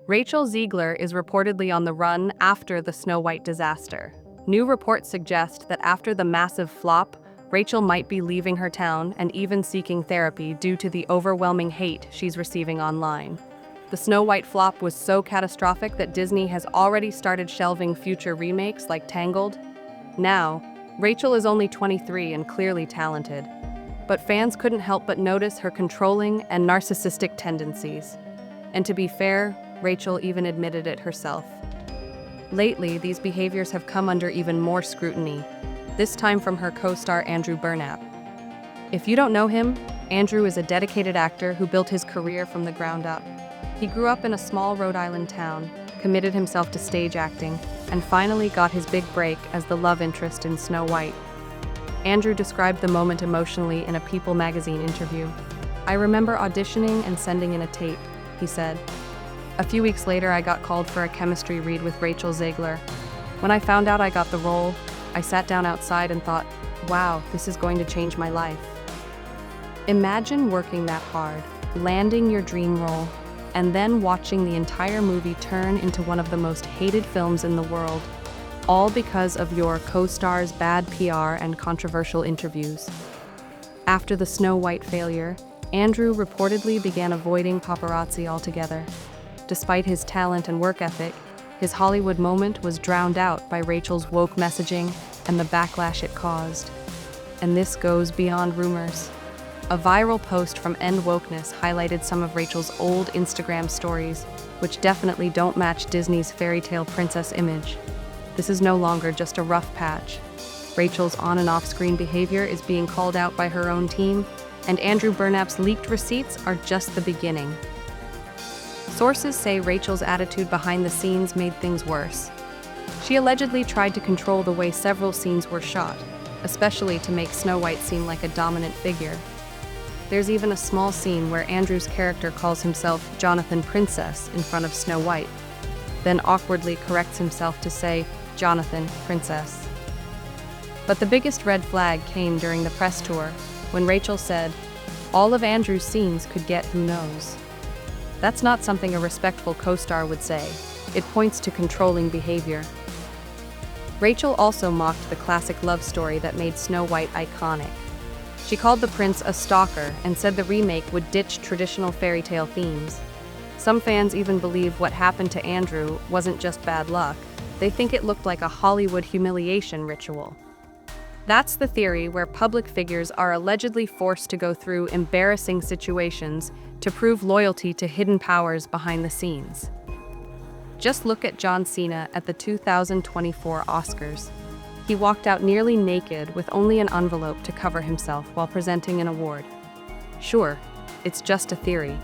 Rachel Zegler is reportedly on the run after the Snow White disaster. New reports suggest that after the massive flop, Rachel might be leaving her town and even seeking therapy due to the overwhelming hate she's receiving online. The Snow White flop was so catastrophic that Disney has already started shelving future remakes like Tangled. Now, Rachel is only 23 and clearly talented, but fans couldn't help but notice her controlling and narcissistic tendencies. And to be fair, Rachel even admitted it herself. Lately, these behaviors have come under even more scrutiny, this time from her co-star Andrew Burnap. If you don't know him, Andrew is a dedicated actor who built his career from the ground up. He grew up in a small Rhode Island town, committed himself to stage acting, and finally got his big break as the love interest in Snow White. Andrew described the moment emotionally in a People magazine interview. "I remember auditioning and sending in a tape," he said. "A few weeks later, I got called for a chemistry read with Rachel Zegler. When I found out I got the role, I sat down outside and thought, wow, this is going to change my life." Imagine working that hard, landing your dream role, and then watching the entire movie turn into one of the most hated films in the world, all because of your co-star's bad PR and controversial interviews. After the Snow White failure, Andrew reportedly began avoiding paparazzi altogether. Despite his talent and work ethic, his Hollywood moment was drowned out by Rachel's woke messaging and the backlash it caused. And this goes beyond rumors. A viral post from End Wokeness highlighted some of Rachel's old Instagram stories, which definitely don't match Disney's fairy tale princess image. This is no longer just a rough patch. Rachel's on- and off-screen behavior is being called out by her own team, and Andrew Burnap's leaked receipts are just the beginning. Sources say Rachel's attitude behind the scenes made things worse. She allegedly tried to control the way several scenes were shot, especially to make Snow White seem like a dominant figure. There's even a small scene where Andrew's character calls himself Jonathan Princess in front of Snow White, then awkwardly corrects himself to say Jonathan Princess. But the biggest red flag came during the press tour, when Rachel said, "All of Andrew's scenes could get who knows." That's not something a respectful co-star would say. It points to controlling behavior. Rachel also mocked the classic love story that made Snow White iconic. She called the prince a stalker and said the remake would ditch traditional fairy tale themes. Some fans even believe what happened to Andrew wasn't just bad luck. They think it looked like a Hollywood humiliation ritual. That's the theory where public figures are allegedly forced to go through embarrassing situations to prove loyalty to hidden powers behind the scenes. Just look at John Cena at the 2024 Oscars. He walked out nearly naked with only an envelope to cover himself while presenting an award. Sure, it's just a theory,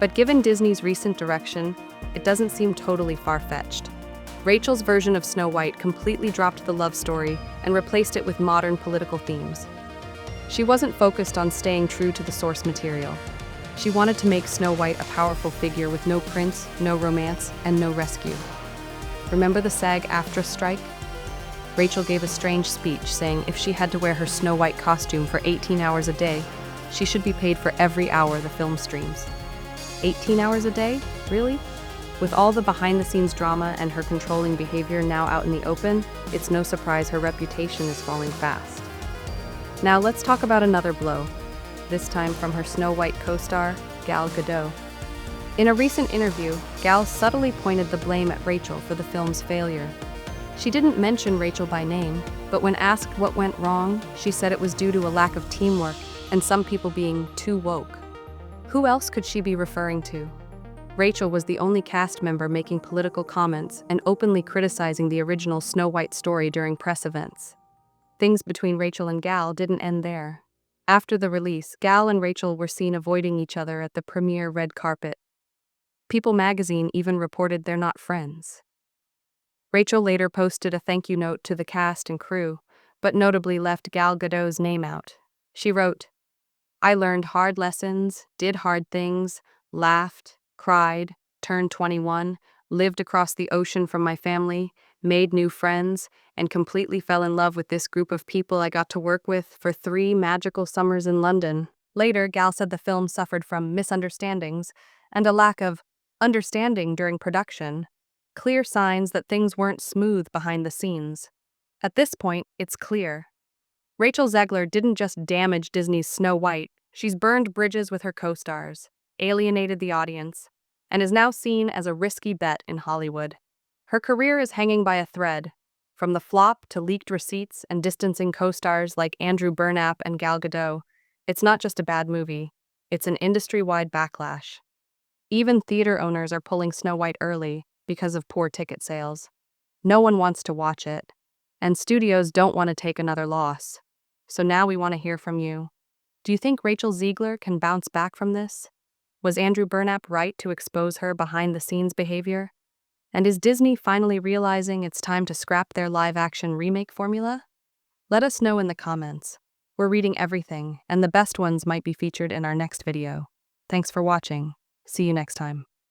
but given Disney's recent direction, it doesn't seem totally far-fetched. Rachel's version of Snow White completely dropped the love story and replaced it with modern political themes. She wasn't focused on staying true to the source material. She wanted to make Snow White a powerful figure with no prince, no romance, and no rescue. Remember the SAG-AFTRA strike? Rachel gave a strange speech saying if she had to wear her Snow White costume for 18 hours a day, she should be paid for every hour the film streams. 18 hours a day? Really? With all the behind-the-scenes drama and her controlling behavior now out in the open, it's no surprise her reputation is falling fast. Now let's talk about another blow, this time from her Snow White co-star, Gal Gadot. In a recent interview, Gal subtly pointed the blame at Rachel for the film's failure. She didn't mention Rachel by name, but when asked what went wrong, she said it was due to a lack of teamwork and some people being too woke. Who else could she be referring to? Rachel was the only cast member making political comments and openly criticizing the original Snow White story during press events. Things between Rachel and Gal didn't end there. After the release, Gal and Rachel were seen avoiding each other at the premiere red carpet. People magazine even reported they're not friends. Rachel later posted a thank you note to the cast and crew, but notably left Gal Gadot's name out. She wrote, "I learned hard lessons, did hard things, laughed, cried, turned 21, lived across the ocean from my family, made new friends, and completely fell in love with this group of people I got to work with for 3 magical summers in London." Later, Gal said the film suffered from misunderstandings and a lack of understanding during production, clear signs that things weren't smooth behind the scenes. At this point, it's clear. Rachel Zegler didn't just damage Disney's Snow White, she's burned bridges with her co-stars, alienated the audience, and is now seen as a risky bet in Hollywood. Her career is hanging by a thread, from the flop to leaked receipts and distancing co-stars like Andrew Burnap and Gal Gadot. It's not just a bad movie, it's an industry-wide backlash. Even theater owners are pulling Snow White early because of poor ticket sales. No one wants to watch it, and studios don't want to take another loss. So now we want to hear from you. Do you think Rachel Zegler can bounce back from this? Was Andrew Burnap right to expose her behind-the-scenes behavior? And is Disney finally realizing it's time to scrap their live-action remake formula? Let us know in the comments. We're reading everything, and the best ones might be featured in our next video. Thanks for watching. See you next time.